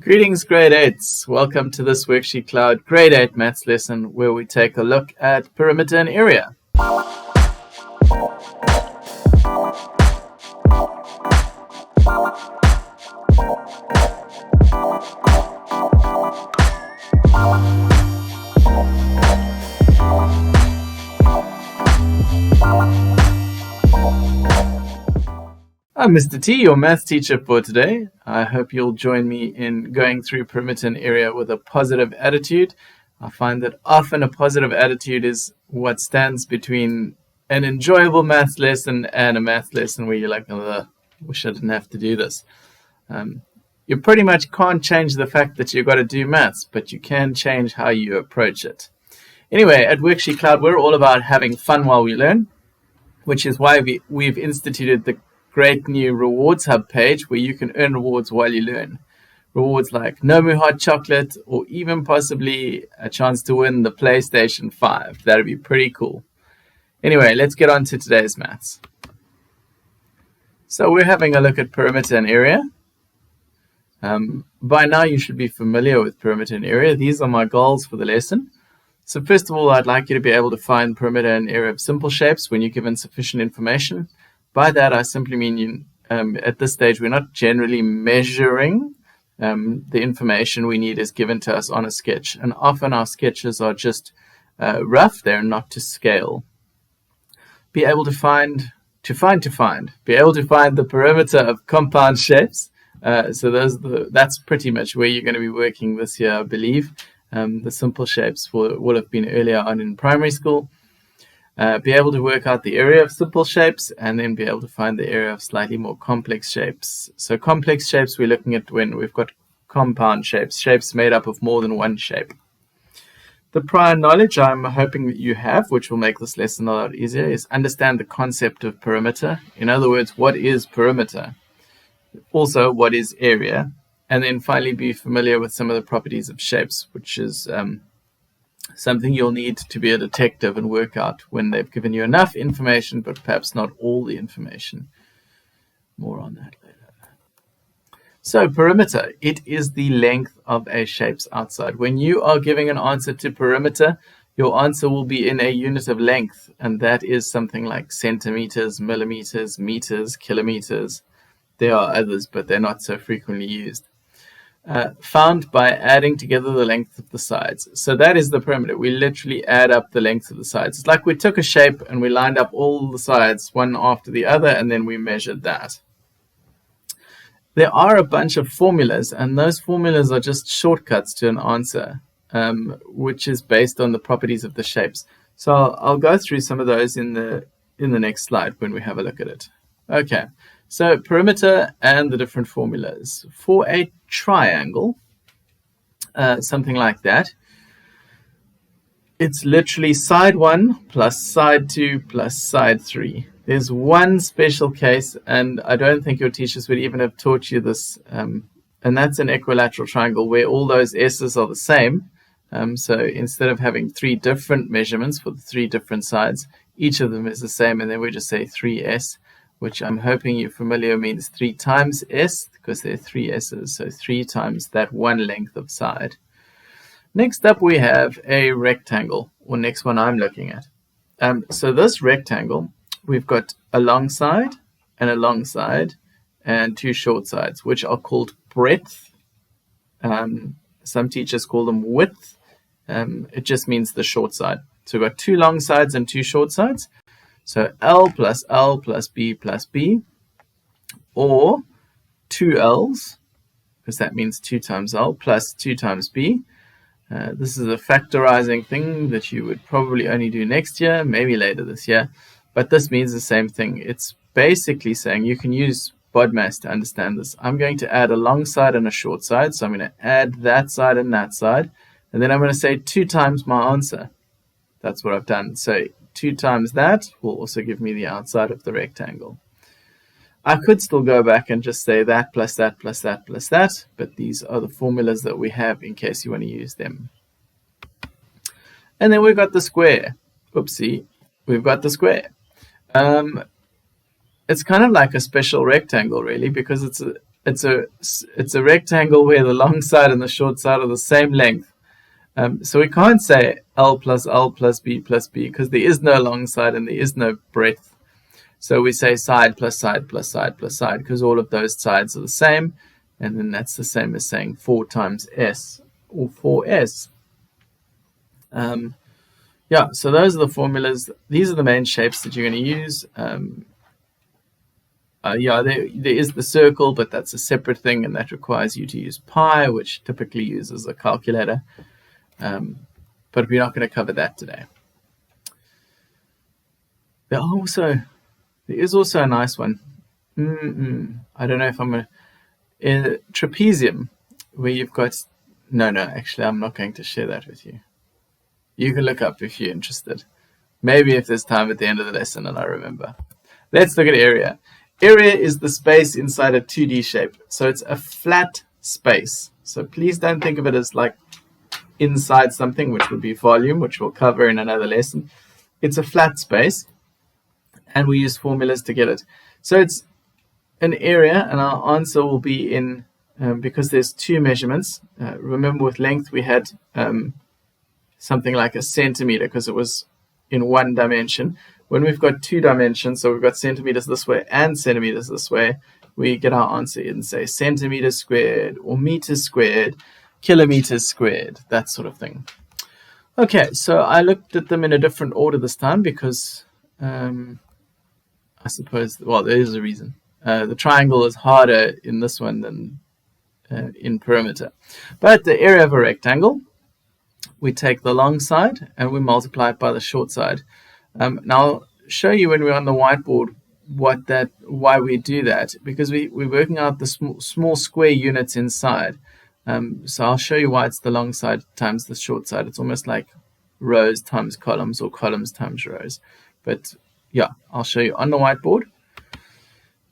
Greetings, grade 8s. Welcome to this Worksheet Cloud grade 8 maths lesson where we take a look at perimeter and area. I'm Mr. T, your maths teacher for today. I hope you'll join me in going through perimeter and area with a positive attitude. I find that often a positive attitude is what stands between an enjoyable maths lesson and a maths lesson where you're like, oh, wish I didn't have to do this. You pretty much can't change the fact that you've got to do maths, but you can change how you approach it. Anyway, at Worksheet Cloud, we're all about having fun while we learn, which is why we've instituted the great new rewards hub page where you can earn rewards while you learn. Rewards like Nomu hot chocolate or even possibly a chance to win the PlayStation 5. That'd be pretty cool. Anyway, let's get on to today's maths. So we're having a look at perimeter and area. By now you should be familiar with perimeter and area. These are my goals for the lesson. So first of all, I'd like you to be able to find perimeter and area of simple shapes when you're given sufficient information. By that, I simply mean at this stage, we're not generally measuring the information we need is given to us on a sketch. And often our sketches are just rough. They're not to scale. Be able to find the perimeter of compound shapes. So that's pretty much where you're going to be working this year, I believe. The simple shapes will have been earlier on in primary school. Be able to work out the area of simple shapes and then be able to find the area of slightly more complex shapes. So complex shapes we're looking at when we've got compound shapes, shapes made up of more than one shape. The prior knowledge I'm hoping that you have, which will make this lesson a lot easier, is understand the concept of perimeter. In other words, what is perimeter? Also, what is area? And then finally be familiar with some of the properties of shapes, which is something you'll need to be a detective and work out when they've given you enough information, but perhaps not all the information. More on that later. So perimeter, it is the length of a shape's outside. When you are giving an answer to perimeter, your answer will be in a unit of length, and that is something like centimeters, millimeters, meters, kilometers. There are others, but they're not so frequently used. Found by adding together the length of the sides. So that is the perimeter. We literally add up the length of the sides. It's like we took a shape and we lined up all the sides one after the other and then we measured that. There are a bunch of formulas, and those formulas are just shortcuts to an answer, which is based on the properties of the shapes. So I'll go through some of those in the next slide when we have a look at it. Okay. So perimeter and the different formulas. For a triangle, something like that, it's literally side 1 plus side 2 plus side 3. There's one special case, and I don't think your teachers would even have taught you this, and that's an equilateral triangle where all those S's are the same. So instead of having 3 different measurements for the 3 different sides, each of them is the same, and then we just say 3S. Which I'm hoping you're familiar means 3 times S, because there are 3 S's, so 3 times that one length of side. Next up we have a rectangle, or next one I'm looking at. So this rectangle, we've got a long side and 2 short sides, which are called breadth. Some teachers call them width. It just means the short side. So we've got 2 long sides and 2 short sides. So L plus B plus B, or 2 L's, because that means 2 times L, plus 2 times B. This is a factorizing thing that you would probably only do next year, maybe later this year, but this means the same thing. It's basically saying you can use BODMAS to understand this. I'm going to add a long side and a short side, so I'm going to add that side and that side, and then I'm going to say 2 times my answer. That's what I've done. So 2 times that will also give me the outside of the rectangle. I could still go back and just say that plus that plus that plus that, but these are the formulas that we have in case you want to use them. And then we've got the square. Oopsie, we've got the square. It's kind of like a special rectangle, really, because it's a rectangle where the long side and the short side are the same length. So we can't say L plus B because there is no long side and there is no breadth. So we say side plus side plus side plus side because all of those sides are the same. And then that's the same as saying 4 times S or 4S. Yeah, so those are the formulas. These are the main shapes that you're going to use. There is the circle, but that's a separate thing, and that requires you to use pi, which typically uses a calculator. But we're not going to cover that today. There is also a nice one. I don't know if I'm going to... trapezium, where you've got... No, actually, I'm not going to share that with you. You can look up if you're interested. Maybe if there's time at the end of the lesson and I remember. Let's look at area. Area is the space inside a 2D shape. So it's a flat space. So please don't think of it as like inside something, which would be volume, which we'll cover in another lesson. It's a flat space, and we use formulas to get it. So it's an area, and our answer will be in, because there's 2 measurements. Remember with length we had something like a centimeter because it was in 1 dimension. When we've got 2 dimensions, so we've got centimeters this way and centimeters this way, we get our answer and say centimeters squared or meters squared, kilometers squared, that sort of thing. Okay, so I looked at them in a different order this time because I suppose, well, there is a reason. The triangle is harder in this one than in perimeter. But the area of a rectangle, we take the long side and we multiply it by the short side. Now I'll show you when we're on the whiteboard why we do that, because we're working out the small square units inside. So I'll show you why it's the long side times the short side. It's almost like rows times columns or columns times rows. But yeah, I'll show you on the whiteboard.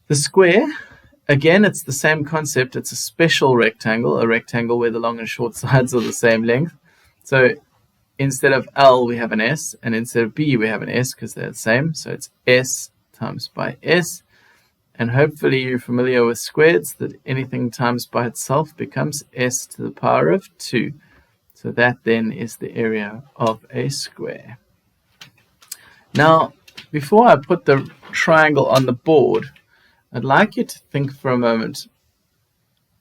The square, again, it's the same concept. It's a special rectangle, a rectangle where the long and short sides are the same length. So instead of L, we have an S, and instead of B, we have an S because they're the same. So it's S times by S. And hopefully you're familiar with squares, that anything times by itself becomes S to the power of 2. So that then is the area of a square. Now, before I put the triangle on the board, I'd like you to think for a moment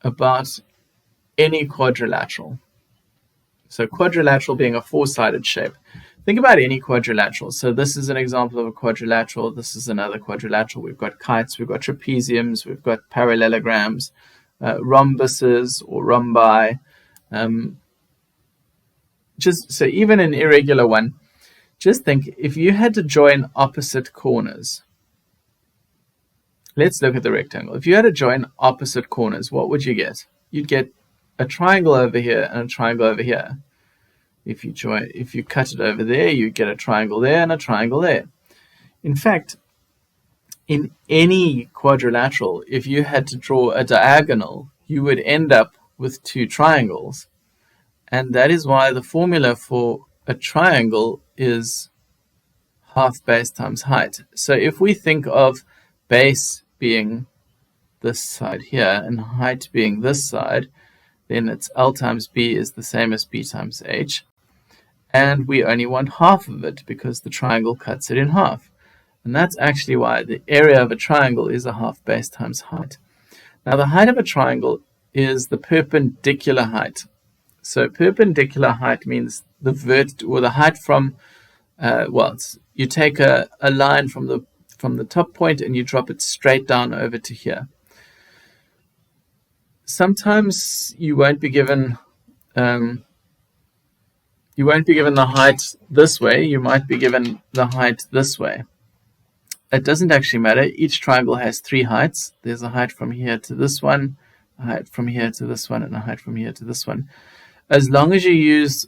about any quadrilateral. So quadrilateral being a 4-sided shape. Think about any quadrilateral. So this is an example of a quadrilateral. This is another quadrilateral. We've got kites, we've got trapeziums, we've got parallelograms, rhombuses or rhombi. So even an irregular one, just think if you had to join opposite corners. Let's look at the rectangle. If you had to join opposite corners, what would you get? You'd get a triangle over here and a triangle over here. If you cut it over there, you get a triangle there and a triangle there. In fact, in any quadrilateral, if you had to draw a diagonal, you would end up with 2 triangles. And that is why the formula for a triangle is half base times height. So if we think of base being this side here and height being this side, then it's L times B is the same as B times H. And we only want half of it because the triangle cuts it in half. And that's actually why the area of a triangle is a half base times height. Now the height of a triangle is the perpendicular height. So perpendicular height means the height from, you take a line from the top point and you drop it straight down over to here. Sometimes you won't be given the height this way. You might be given the height this way. It doesn't actually matter. Each triangle has 3 heights. There's a height from here to this one, a height from here to this one, and a height from here to this one. As long as you use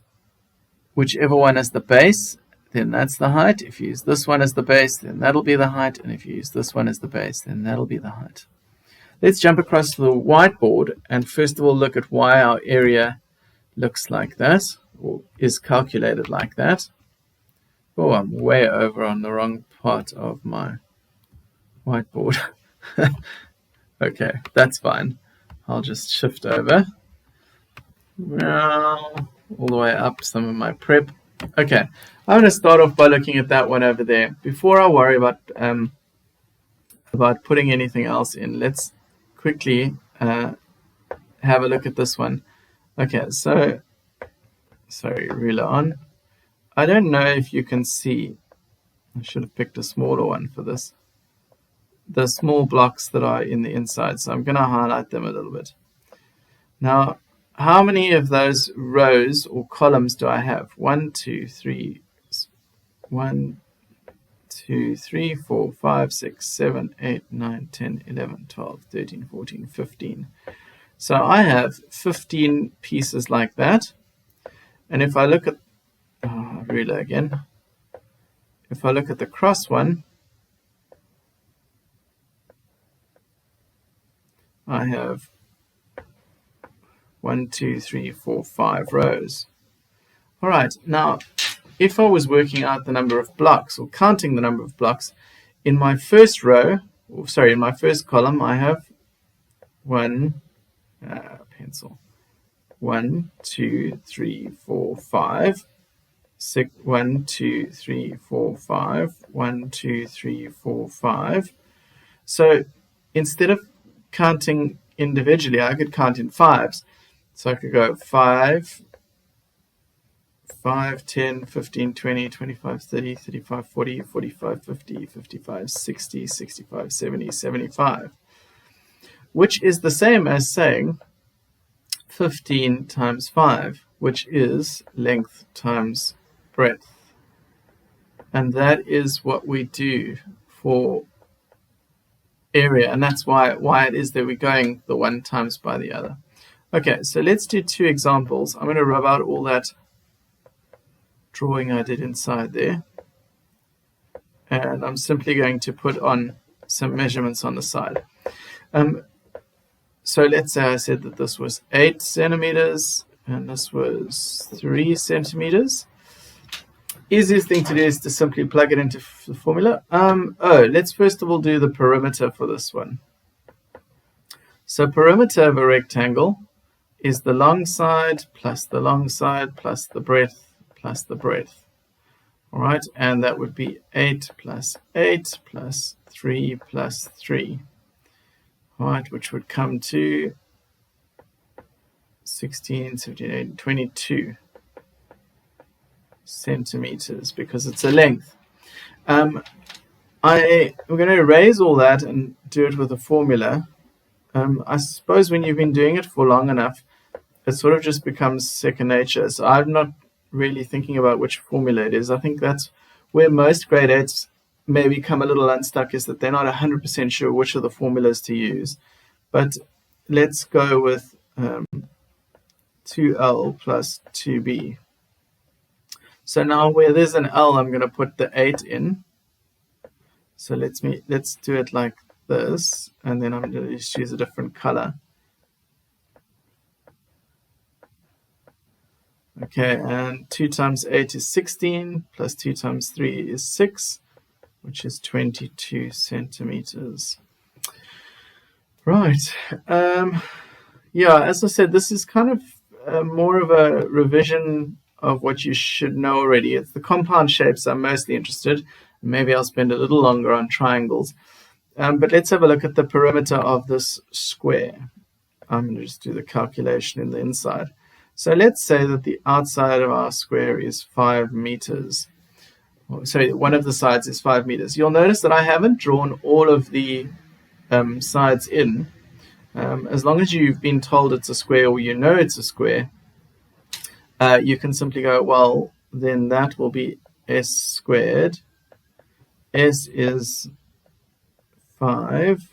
whichever one as the base, then that's the height. If you use this one as the base, then that'll be the height. And if you use this one as the base, then that'll be the height. Let's jump across to the whiteboard and first of all look at why our area looks like that, or is calculated like that. Oh, I'm way over on the wrong part of my whiteboard. Okay, that's fine. I'll just shift over all the way up some of my prep. Okay, I'm going to start off by looking at that one over there. Before I worry about putting anything else in, let's quickly have a look at this one. Okay, so, sorry, ruler on. I don't know if you can see, I should have picked a smaller one for this, the small blocks that are in the inside, so I'm going to highlight them a little bit. Now, how many of those rows or columns do I have? 1, 2, 3, 4, 5, 6, 7, 8, 9, 10, 11, 12, 13, 14, 15. So I have 15 pieces like that. And if I look at, ruler again, if I look at the cross one, I have 1, 2, 3, 4, 5 rows. All right, now if I was working out the number of blocks or counting the number of blocks, in my first row, or sorry, in my first column, I have 1, 2, 3, 4, 5, 6, 1, 2, 3, 4, 5, 1, 2, 3, 4, 5. So instead of counting individually, I could count in fives. So I could go 5, 10, 15, 20, 25, 30, 35, 40, 45, 50, 55, 60, 65, 70, 75, which is the same as saying 15 times 5, which is length times breadth. And that is what we do for area, and that's why it is that we're going the one times by the other. Okay, so let's do 2 examples. I'm going to rub out all that drawing I did inside there, and I'm simply going to put on some measurements on the side. So let's say I said that this was 8 centimeters and this was 3 centimeters. Easiest thing to do is to simply plug it into the formula. Let's first of all do the perimeter for this one. So perimeter of a rectangle is the long side plus the long side plus the breadth plus the breadth. All right, and that would be 8 plus 8 plus 3 plus 3. All right, which would come to 16, 17, 18, 22 centimeters because it's a length. I'm going to erase all that and do it with a formula. I suppose when you've been doing it for long enough, it sort of just becomes second nature. So I'm not really thinking about which formula it is. I think that's where most grade 8s may become a little unstuck, is that they're not 100% sure which of the formulas to use. But let's go with 2L plus 2B. So now where there's an L, I'm going to put the 8 in. So let's do it like this, and then I'm going to just use a different color. Okay, and 2 times 8 is 16, plus 2 times 3 is 6, which is 22 centimeters. Right. Yeah, as I said, this is kind of more of a revision of what you should know already. It's the compound shapes I'm mostly interested. Maybe I'll spend a little longer on triangles. But let's have a look at the perimeter of this square. I'm going to just do the calculation in the inside. So let's say that the outside of our square is 5 meters. Sorry, one of the sides is 5 meters. You'll notice that I haven't drawn all of the sides in. As long as you've been told it's a square, or you know it's a square, you can simply go, well, then that will be s squared. S is 5.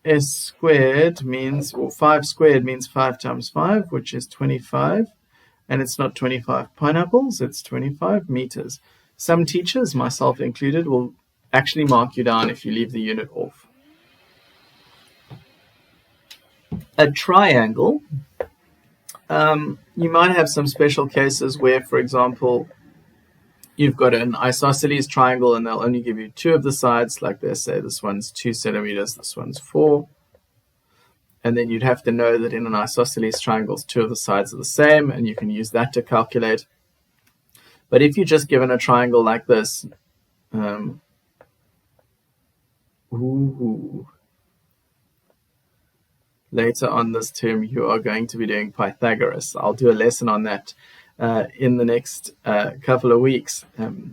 S squared means, or 5 squared means 5 times 5, which is 25. And it's not 25 pineapples, it's 25 meters. Some teachers, myself included, will actually mark you down if you leave the unit off. A triangle, you might have some special cases where, for example, you've got an isosceles triangle and they'll only give you 2 of the sides, like they say this one's 2 centimeters, this one's 4. And then you'd have to know that in an isosceles triangle, 2 of the sides are the same, and you can use that to calculate. But if you're just given a triangle like this, later on this term, you are going to be doing Pythagoras. I'll do a lesson on that in the next couple of weeks,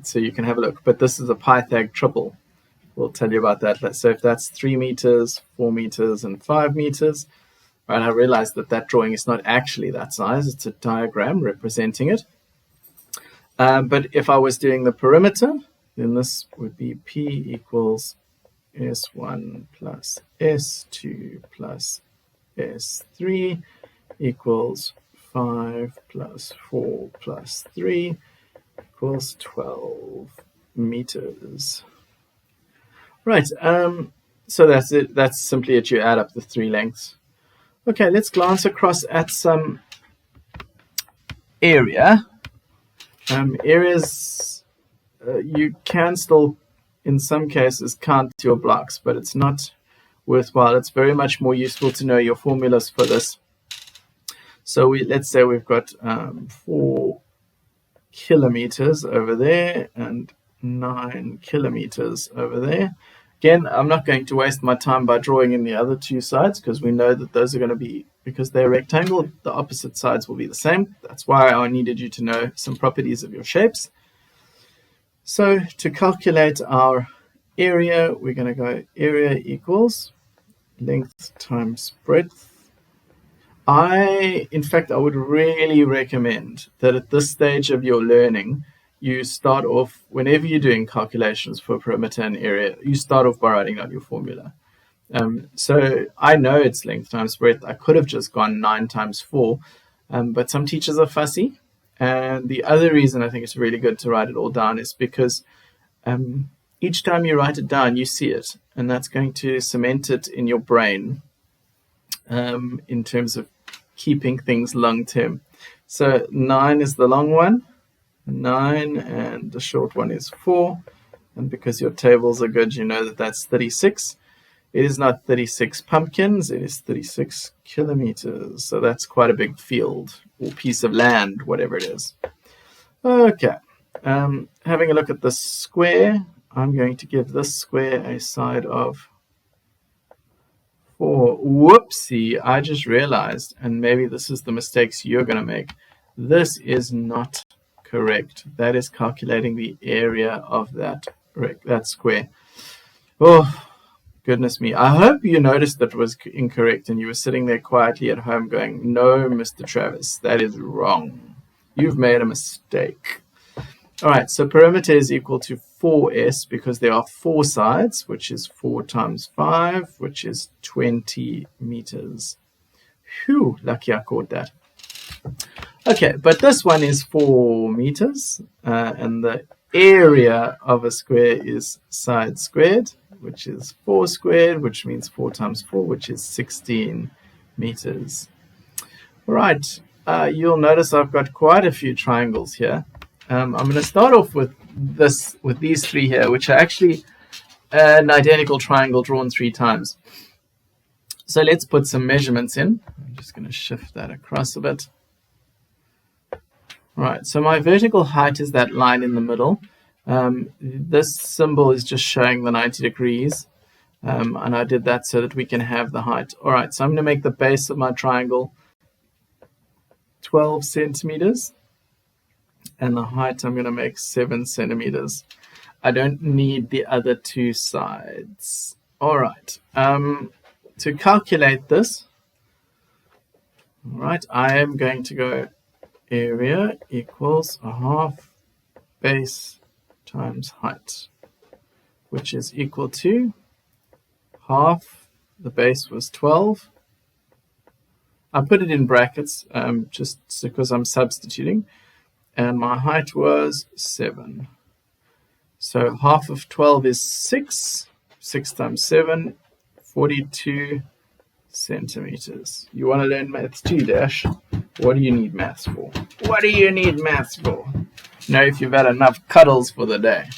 so you can have a look. But this is a Pythag triple. We'll tell you about that. So if that's 3 meters, 4 meters, and 5 meters, right, I realized that drawing is not actually that size. It's a diagram representing it. But if I was doing the perimeter, then this would be P equals S1 plus S2 plus S3 equals 5 plus 4 plus 3 equals 12 meters. Right, so that's it. That's simply it. You add up the 3 lengths. Okay, let's glance across at some area. Areas, you can still, in some cases, count your blocks, but it's not worthwhile. It's very much more useful to know your formulas for this. So let's say we've got 4 kilometers over there and 9 kilometers over there. Again, I'm not going to waste my time by drawing in the other 2 sides, because we know that those are going to be, because they're rectangle, the opposite sides will be the same. That's why I needed you to know some properties of your shapes. So to calculate our area, we're going to go area equals length times breadth. In fact, I would really recommend that at this stage of your learning, you start off, whenever you're doing calculations for perimeter and area, you start off by writing out your formula. So I know it's length times breadth. I could have just gone 9 times 4, but some teachers are fussy. And the other reason I think it's really good to write it all down is because each time you write it down, you see it. And that's going to cement it in your brain in terms of keeping things long term. So 9 is the long one. 9, and the short one is 4, and because your tables are good, you know that that's 36. It is not 36 pumpkins, it is 36 kilometers, so that's quite a big field or piece of land, whatever it is. Okay, having a look at the square, I'm going to give this square a side of 4. Whoopsie, I just realized, and maybe this is the mistakes you're going to make, this is not correct. That is calculating the area of that square. Oh, goodness me. I hope you noticed that it was incorrect and you were sitting there quietly at home going, no, Mr. Travis, that is wrong. You've made a mistake. All right, so perimeter is equal to 4s because there are 4 sides, which is 4 times 5, which is 20 meters. Phew, lucky I caught that. Okay, but this one is 4 meters, and the area of a square is side squared, which is 4 squared, which means 4 times 4, which is 16 meters. All right, you'll notice I've got quite a few triangles here. I'm going to start off with these 3 here, which are actually an identical triangle drawn 3 times. So let's put some measurements in. I'm just going to shift that across a bit. Right, so my vertical height is that line in the middle. This symbol is just showing the 90 degrees, and I did that so that we can have the height. All right, so I'm going to make the base of my triangle 12 centimeters, and the height I'm going to make 7 centimeters. I don't need the other 2 sides. All right, to calculate this, all right, I am going to go area equals a half base times height, which is equal to half, the base was 12. I put it in brackets just because I'm substituting, and my height was 7. So half of 12 is 6. 6 times 7, 42 centimeters. You want to learn maths too, Dash? What do you need maths for? What do you need maths for? Know if you've had enough cuddles for the day.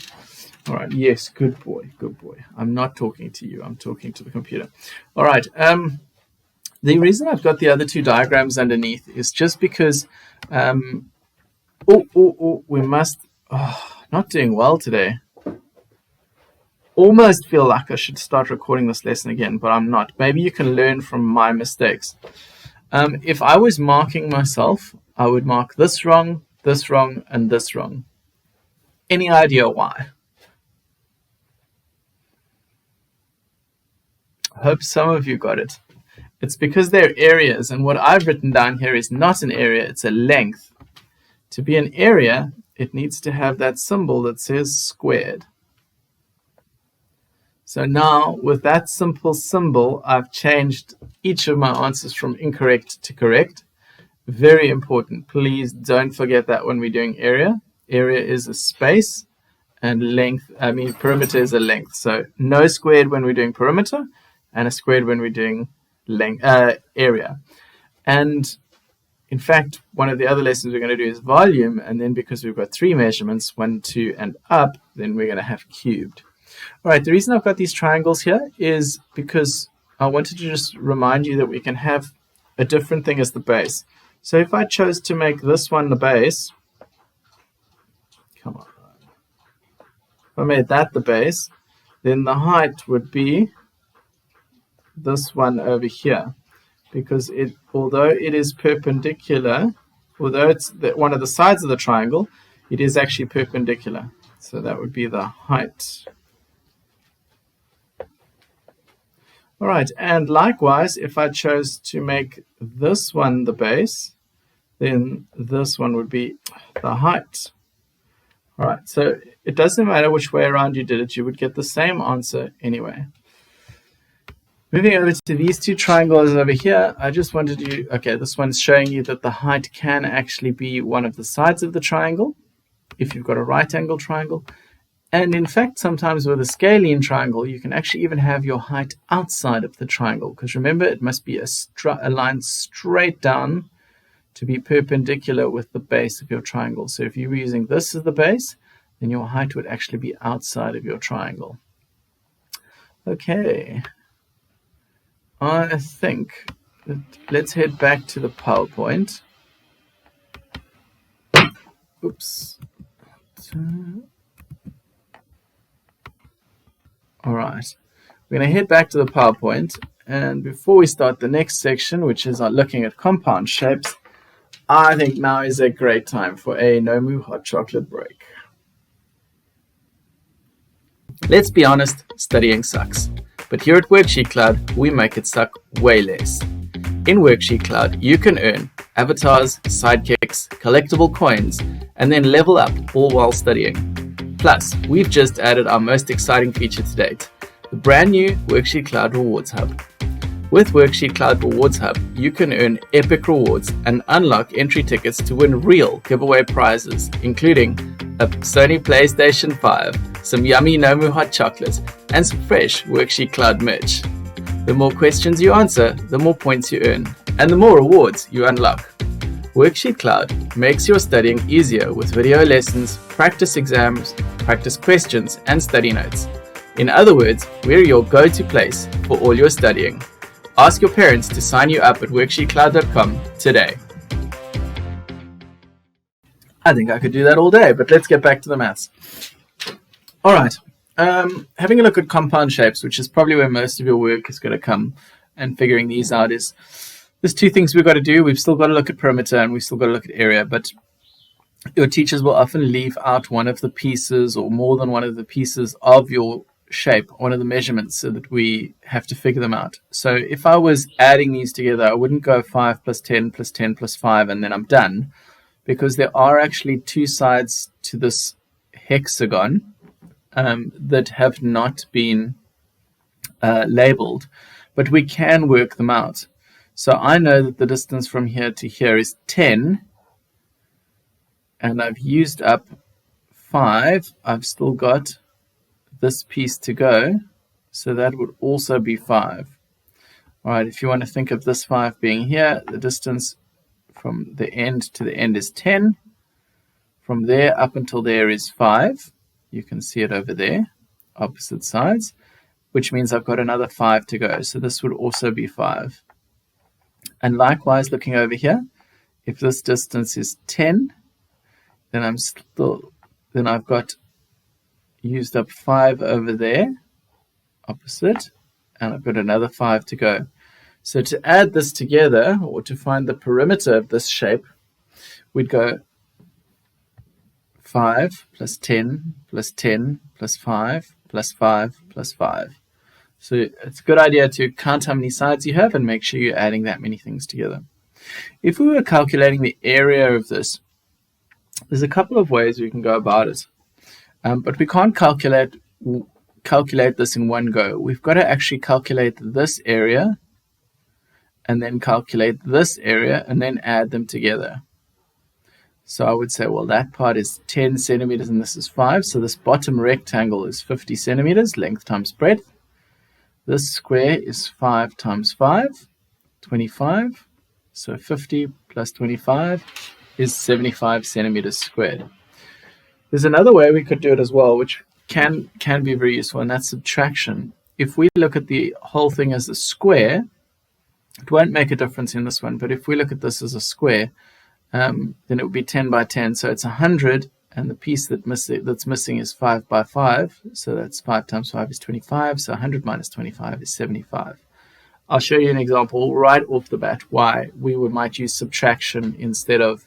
All right, yes, good boy, good boy. I'm not talking to you, I'm talking to the computer. All right, The reason I've got the other two diagrams underneath is just because we must, not doing well today. Almost feel like I should start recording this lesson again, but I'm not. Maybe you can learn from my mistakes. If I was marking myself, I would mark this wrong, and this wrong. Any idea why? I hope some of you got it. It's because they're areas, and what I've written down here is not an area, it's a length. To be an area, it needs to have that symbol that says squared. So now, with that simple symbol, I've changed each of my answers from incorrect to correct. Very important. Please don't forget that when we're doing area. Area is a space, and length, perimeter is a length. So no squared when we're doing perimeter, and a squared when we're doing area. And in fact, one of the other lessons we're going to do is volume, and then because we've got three measurements, 1, 2, and up, then we're going to have cubed. All right, the reason I've got these triangles here is because I wanted to just remind you that we can have a different thing as the base. So if I chose to make this one the base, come on, if I made that the base, then the height would be this one over here, because although it is perpendicular, although it's one of the sides of the triangle, it is actually perpendicular. So that would be the height. All right, and likewise, if I chose to make this one the base, then this one would be the height. All right, so it doesn't matter which way around you did it, you would get the same answer anyway. Moving over to these two triangles over here, I just wanted to, okay, this one's showing you that the height can actually be one of the sides of the triangle, if you've got a right angle triangle. And in fact, sometimes with a scalene triangle, you can actually even have your height outside of the triangle, because remember, it must be a line straight down to be perpendicular with the base of your triangle. So if you were using this as the base, then your height would actually be outside of your triangle. Okay. I think, let's head back to the PowerPoint. Oops. All right, we're going to head back to the PowerPoint, and before we start the next section, which is looking at compound shapes, I think now is a great time for a Nomu hot chocolate break. Let's be honest, studying sucks. But here at Worksheet Cloud, we make it suck way less. In Worksheet Cloud, you can earn avatars, sidekicks, collectible coins, and then level up all while studying. Plus, we've just added our most exciting feature to date, the brand new Worksheet Cloud Rewards Hub. With Worksheet Cloud Rewards Hub, you can earn epic rewards and unlock entry tickets to win real giveaway prizes, including a Sony PlayStation 5, some yummy Nomu hot chocolate, and some fresh Worksheet Cloud merch. The more questions you answer, the more points you earn, and the more rewards you unlock. Worksheet Cloud makes your studying easier with video lessons, practice exams, practice questions, and study notes. In other words, we're your go-to place for all your studying. Ask your parents to sign you up at worksheetcloud.com today. I think I could do that all day, but let's get back to the maths. All right, having a look at compound shapes, which is probably where most of your work is going to come, and figuring these out is, there's two things we've got to do. We've still got to look at perimeter and we've still got to look at area, but your teachers will often leave out one of the pieces or more than one of the pieces of your shape, one of the measurements, so that we have to figure them out. So if I was adding these together, I wouldn't go 5 plus 10 plus 10 plus 5 and then I'm done, because there are actually two sides to this hexagon that have not been labeled, but we can work them out. So I know that the distance from here to here is 10, and I've used up 5. I've still got this piece to go, so that would also be 5. All right, if you want to think of this 5 being here, the distance from the end to the end is 10. From there up until there is 5. You can see it over there, opposite sides, which means I've got another 5 to go. So this would also be 5. And likewise, looking over here, if this distance is 10, then I've got used up 5 over there, opposite, and I've got another 5 to go. So to add this together, or to find the perimeter of this shape, we'd go 5 plus 10 plus 10 plus 5 plus 5 plus 5. So it's a good idea to count how many sides you have and make sure you're adding that many things together. If we were calculating the area of this, there's a couple of ways we can go about it. But we can't calculate this in one go. We've got to actually calculate this area and then calculate this area and then add them together. So I would say, well, that part is 10 centimeters and this is 5. So this bottom rectangle is 50 centimeters, length times breadth. This square is 5 times 5, 25. So 50 plus 25 is 75 centimeters squared. There's another way we could do it as well, which can be very useful, and that's subtraction. If we look at the whole thing as a square, it won't make a difference in this one, but if we look at this as a square, then it would be 10 by 10, so it's 100, and the piece that's missing is 5 by 5, so that's 5 times 5 is 25, so 100 minus 25 is 75. I'll show you an example right off the bat why we might use subtraction instead of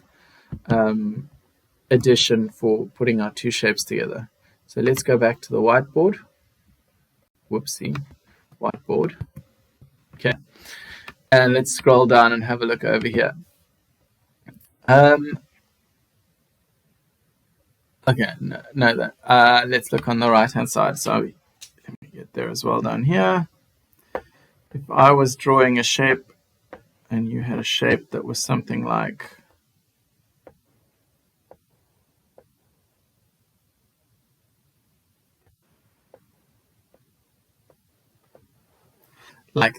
addition for putting our two shapes together. So let's go back to the whiteboard. Whoopsie, whiteboard. Okay, and let's scroll down and have a look over here. Okay, let's look on the right hand side. So let me get there as well down here. If I was drawing a shape and you had a shape that was something like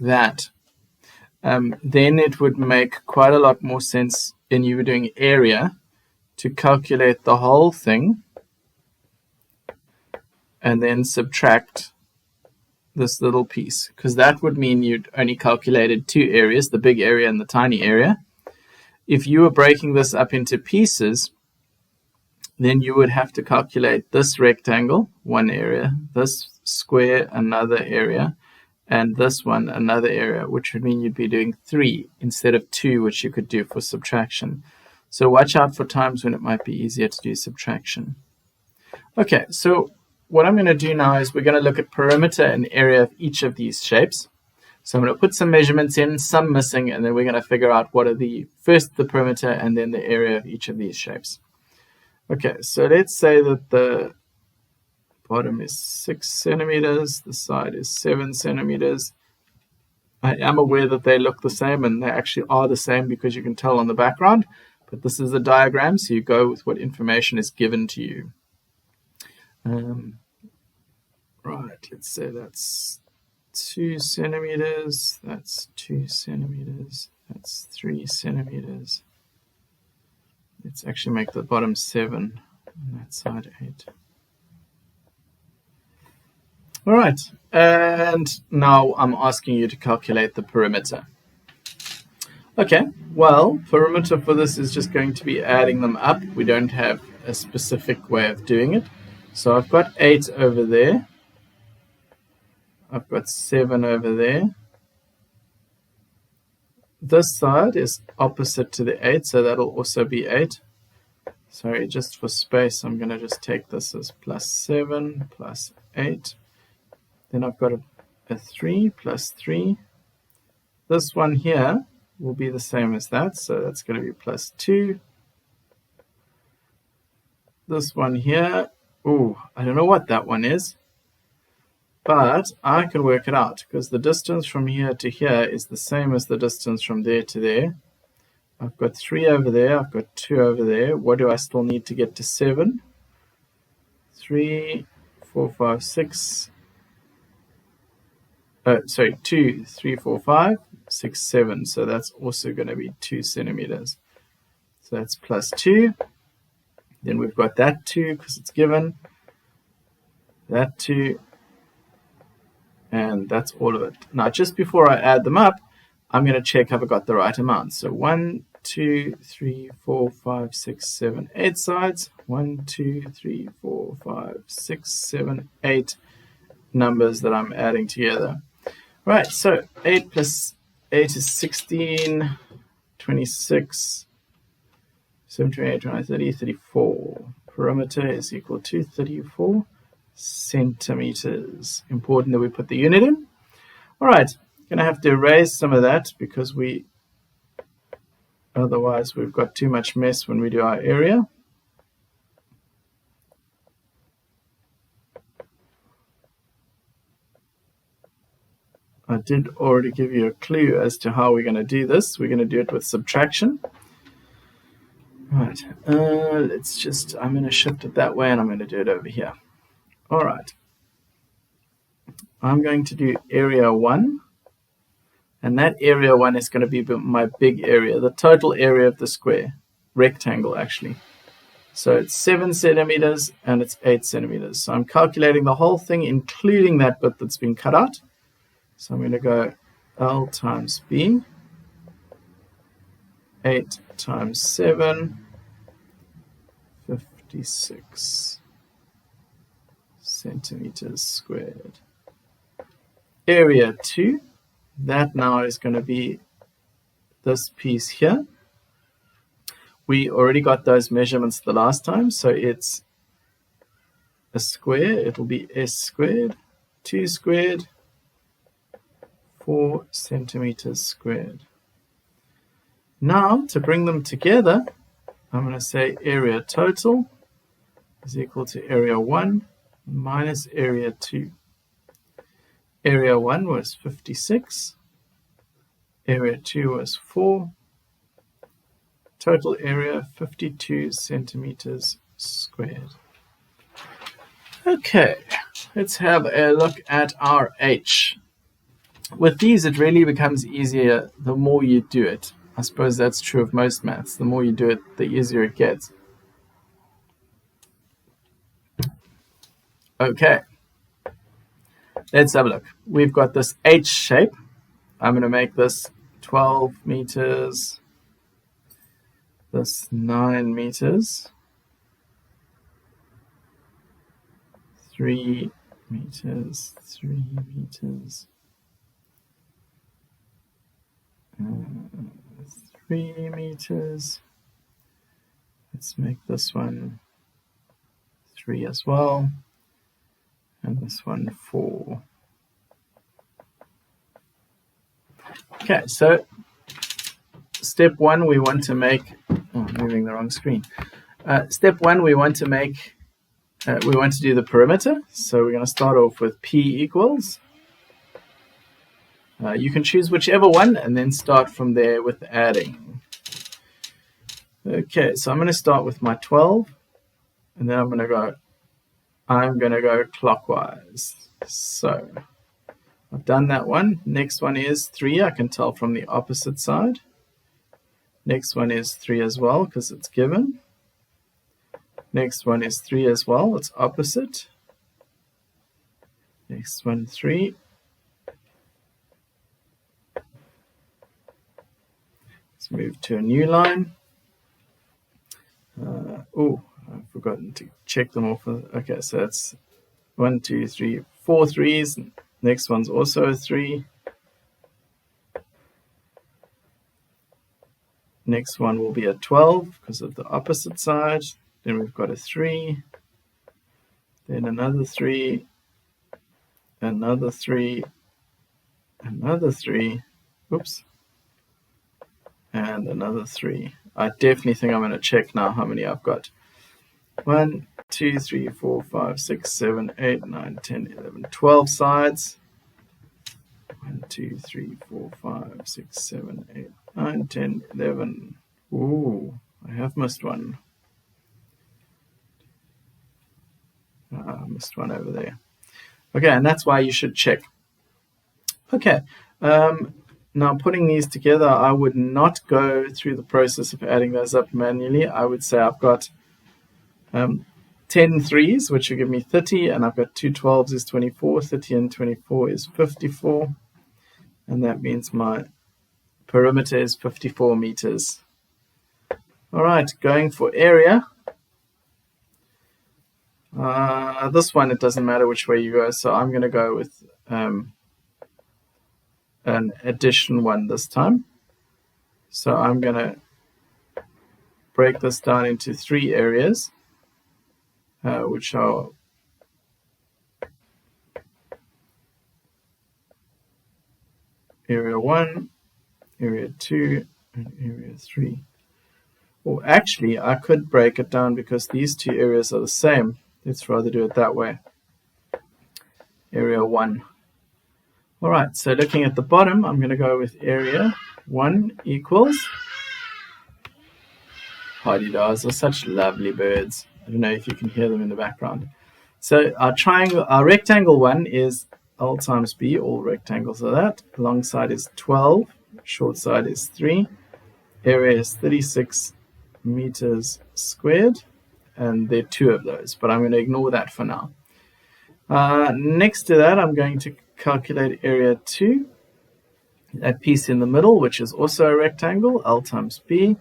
that, then it would make quite a lot more sense when you were doing area to calculate the whole thing and then subtract this little piece, because that would mean you'd only calculated two areas, the big area and the tiny area. If you were breaking this up into pieces, then you would have to calculate this rectangle, one area, this square, another area, and this one, another area, which would mean you'd be doing 3 instead of 2, which you could do for subtraction. So watch out for times when it might be easier to do subtraction. Okay, so what I'm going to do now is we're going to look at perimeter and area of each of these shapes. So I'm going to put some measurements in, some missing, and then we're going to figure out what are first the perimeter and then the area of each of these shapes. Okay, so let's say that the bottom is 6 centimeters, the side is 7 centimeters. I am aware that they look the same, and they actually are the same because you can tell on the background, but this is a diagram, so you go with what information is given to you. Right, let's say that's 2 centimeters, that's 2 centimeters, that's 3 centimeters. Let's actually make the bottom 7 and that side 8. All right, and now I'm asking you to calculate the perimeter. Okay, well, perimeter for this is just going to be adding them up. We don't have a specific way of doing it. So I've got 8 over there. I've got 7 over there. This side is opposite to the 8, so that'll also be 8. Sorry, just for space, I'm going to just take this as plus 7 plus 8. Then I've got a 3 plus 3. This one here will be the same as that, so that's going to be plus 2. This one here, I don't know what that one is, but I can work it out because the distance from here to here is the same as the distance from there to there. I've got 3 over there, I've got 2 over there. What do I still need to get to 7? 3, 4, 5, 6. 2, 3, 4, 5, 6, 7. So that's also going to be 2 centimeters. So that's plus 2. Then we've got that 2 because it's given. That 2. And that's all of it. Now, just before I add them up, I'm going to check have I got the right amount. So 1, 2, 3, 4, 5, 6, 7, 8 sides. 1, 2, 3, 4, 5, 6, 7, 8 numbers that I'm adding together. Right, so 8 plus 8 is 16, 26, 7, 28, 29, 30, 34. Perimeter is equal to 34 centimeters. Important that we put the unit in. All right, going to have to erase some of that because otherwise we've got too much mess when we do our area. I did already give you a clue as to how we're going to do this. We're going to do it with subtraction. Right, I'm going to shift it that way and I'm going to do it over here. All right, I'm going to do area 1. And that area 1 is going to be my big area, the total area of the square, rectangle actually. So it's 7 centimeters and it's 8 centimeters. So I'm calculating the whole thing, including that bit that's been cut out. So I'm going to go L times B, 8 times 7, 56 centimeters squared. Area 2. That now is going to be this piece here. We already got those measurements the last time, so it's a square. It'll be S squared, 2 squared, 4 centimeters squared. Now, to bring them together, I'm going to say area total is equal to area 1 minus area 2. Area 1 was 56. Area 2 was 4. Total area 52 centimeters squared. Okay, let's have a look at our H. With these, it really becomes easier the more you do it. I suppose that's true of most maths. The more you do it, the easier it gets. Okay, let's have a look. We've got this H shape. I'm going to make this 12 meters, this 9 meters, 3 meters, 3 meters, 3 meters. Let's make this one 3 as well, and this one 4. Okay, so step 1 we want to make, I'm moving the wrong screen. Step 1 we want to make, we want to do the perimeter. So we're going to start off with P equals. You can choose whichever one and then start from there with adding. Okay, so I'm going to start with my 12 and then I'm going to go clockwise. So I've done that one. Next one is 3. I can tell from the opposite side. Next one is 3 as well because it's given. Next one is 3 as well. It's opposite. Next one 3. Let's move to a new line. I've forgotten to check them off. Okay, so that's 1, 2, 3, 4 3s. Next one's also a 3. Next one will be a 12 because of the opposite side. Then we've got a 3. Then another 3. Another 3. Another 3. Oops. And another 3. I definitely think I'm going to check now how many I've got. 1, 2, 3, 4, 5, 6, 7, 8, 9, 10, 11, 12 sides. 1, 2, 3, 4, 5, 6, 7, 8, 9, 10, 11. Ooh, I have missed one. I missed one over there. Okay, and that's why you should check. Okay, now putting these together, I would not go through the process of adding those up manually. I would say I've got 10 3s, which will give me 30, and I've got 2 12s is 24, 30 and 24 is 54, and that means my perimeter is 54 meters. All right, going for area. This one, it doesn't matter which way you go, so I'm going to go with an addition one this time. So I'm going to break this down into 3 areas, which are area 1, area 2, and area 3. Or actually, I could break it down because these 2 areas are the same. Let's rather do it that way. Area 1. All right, so looking at the bottom, I'm going to go with area 1 equals. Hardy-dars are such lovely birds. I don't know if you can hear them in the background. So our rectangle 1 is L times B, all rectangles are that. Long side is 12, short side is 3. Area is 36 meters squared, and there are 2 of those, but I'm going to ignore that for now. Next to that, I'm going to calculate area 2, that piece in the middle, which is also a rectangle, L times B,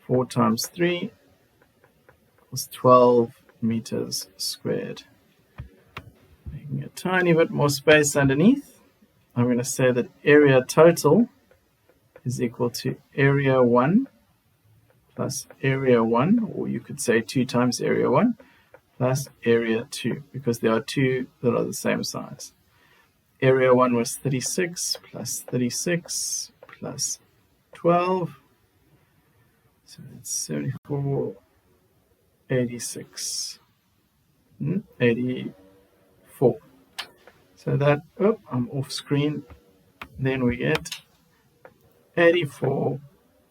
4 times 3 equals 12 meters squared. Making a tiny bit more space underneath, I'm going to say that area total is equal to area 1 plus area 1, or you could say 2 times area 1 plus area 2, because there are 2 that are the same size. Area 1 was 36 plus 36 plus 12, so that's 74, 86, 84. So that, I'm off screen. Then we get 84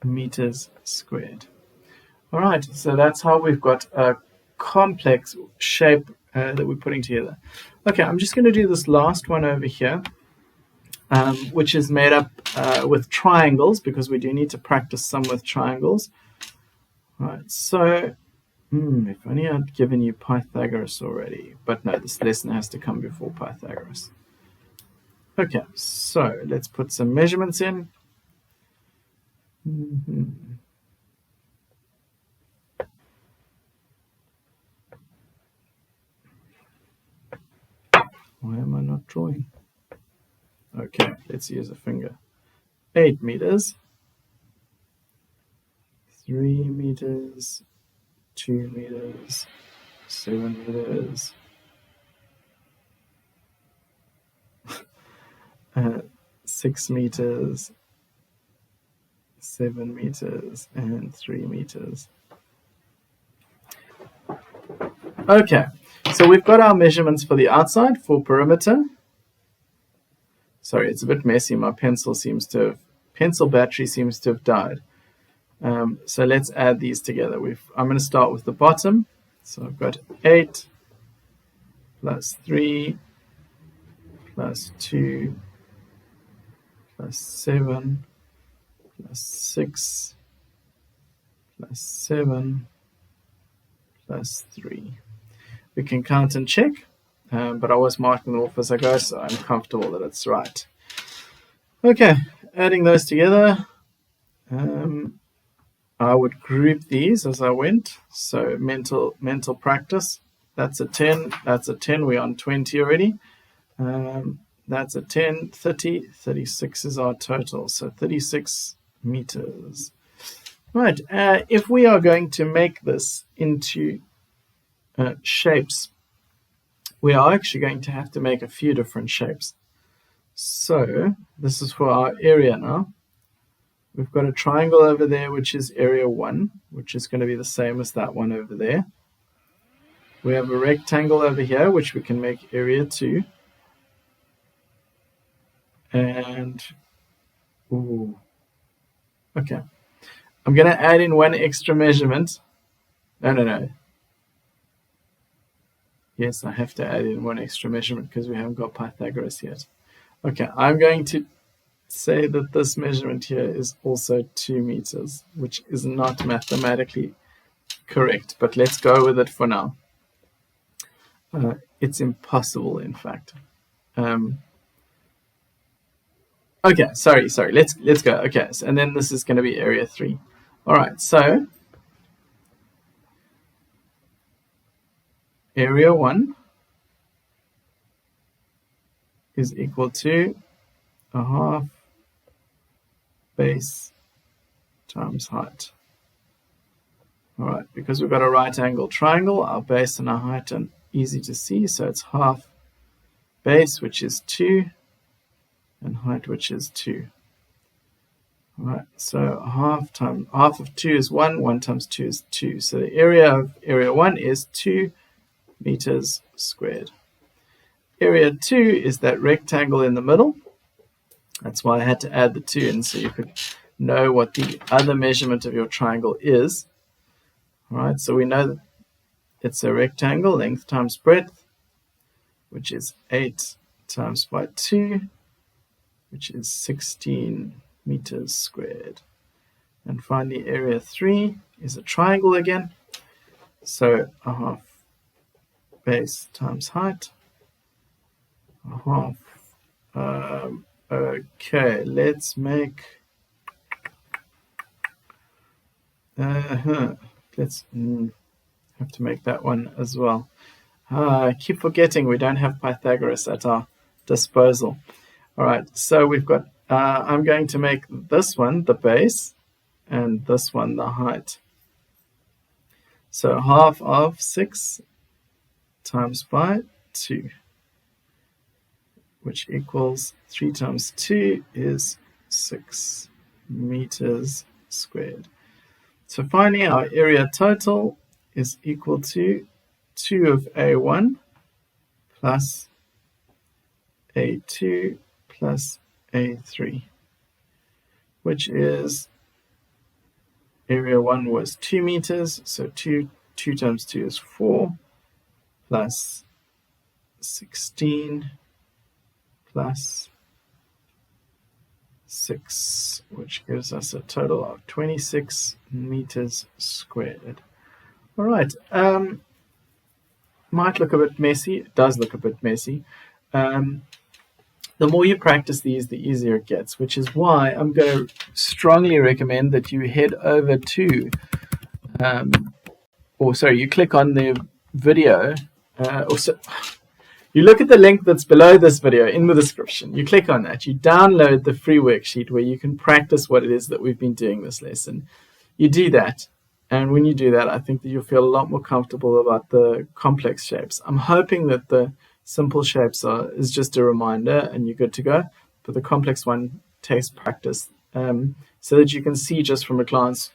meters squared. All right, so that's how we've got a complex shape that we're putting together. Okay, I'm just going to do this last one over here, which is made up with triangles, because we do need to practice some with triangles. All right, so if only I'd given you Pythagoras already, but no, this lesson has to come before Pythagoras. Okay, so let's put some measurements in. Why am I not drawing? Okay, let's use a finger. 8 meters, 3 meters, 2 meters, 7 meters, 6 meters, 7 meters, and 3 meters. Okay, so we've got our measurements for the outside, for perimeter. Sorry, it's a bit messy. My pencil battery seems to have died. So let's add these together. I'm going to start with the bottom. So I've got 8 plus 3 plus 2 plus 7 plus 6 plus 7 plus 3. We can count and check, but I was marking them off as I go, so I'm comfortable that it's right. Okay, adding those together, I would group these as I went. So mental practice. That's a 10. That's a 10. We're on 20 already. That's a 10, 30, 36 is our total. So 36 meters. Right. If we are going to make this into shapes, we are actually going to have to make a few different shapes. So this is for our area now. We've got a triangle over there, which is area 1, which is going to be the same as that one over there. We have a rectangle over here, which we can make area 2. And, okay. I'm going to add in one extra measurement. No. Yes, I have to add in one extra measurement because we haven't got Pythagoras yet. Okay, I'm going to say that this measurement here is also 2 meters, which is not mathematically correct, but let's go with it for now. It's impossible, in fact. Okay, sorry. Let's go. Okay, so, and then this is going to be area 3. All right, so area 1 is equal to a half base times height. All right, because we've got a right angle triangle, our base and our height are easy to see, so it's half base, which is 2, and height, which is 2. All right, so half of 2 is 1, 1 times 2 is 2. So the area of area 1 is 2 meters squared. Area 2 is that rectangle in the middle. That's why I had to add the 2 in, so you could know what the other measurement of your triangle is. All right, so we know that it's a rectangle, length times breadth, which is 8 times by 2, which is 16 meters squared. And finally, area 3 is a triangle again. So a half base times height. A half. Okay, let's make. Let's have to make that one as well. I keep forgetting we don't have Pythagoras at our disposal. All right, so we've got, I'm going to make this one the base and this one the height. So half of 6 times by 2, which equals 3 times 2 is 6 meters squared. So finally, our area total is equal to 2 of A1 plus A2 plus A3, which is area 1 was 2 meters, so 2 times 2 is 4, plus 16 plus 6, which gives us a total of 26 meters squared. All right, might look a bit messy. It does look a bit messy. The more you practice these, the easier it gets, which is why I'm going to strongly recommend that you head over to, you click on the video, you look at the link that's below this video in the description. You click on that. You download the free worksheet where you can practice what it is that we've been doing this lesson. You do that. And when you do that, I think that you'll feel a lot more comfortable about the complex shapes. I'm hoping that the simple shapes is just a reminder and you're good to go. But the complex one takes practice so that you can see just from a glance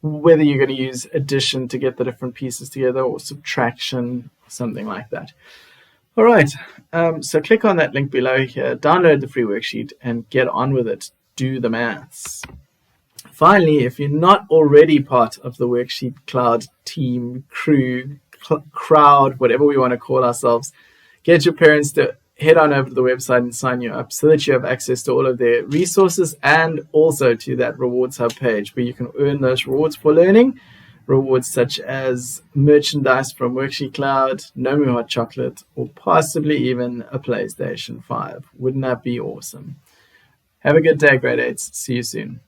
whether you're going to use addition to get the different pieces together or subtraction, something like that. All right, so click on that link below here, download the free worksheet, and get on with it. Do the maths. Finally, if you're not already part of the Worksheet Cloud team, crew, crowd, whatever we want to call ourselves, get your parents to head on over to the website and sign you up so that you have access to all of their resources and also to that rewards hub page where you can earn those rewards for learning. Rewards such as merchandise from Worksheet Cloud, Nomu Hot Chocolate, or possibly even a PlayStation 5. Wouldn't that be awesome? Have a good day, grade 8s. See you soon.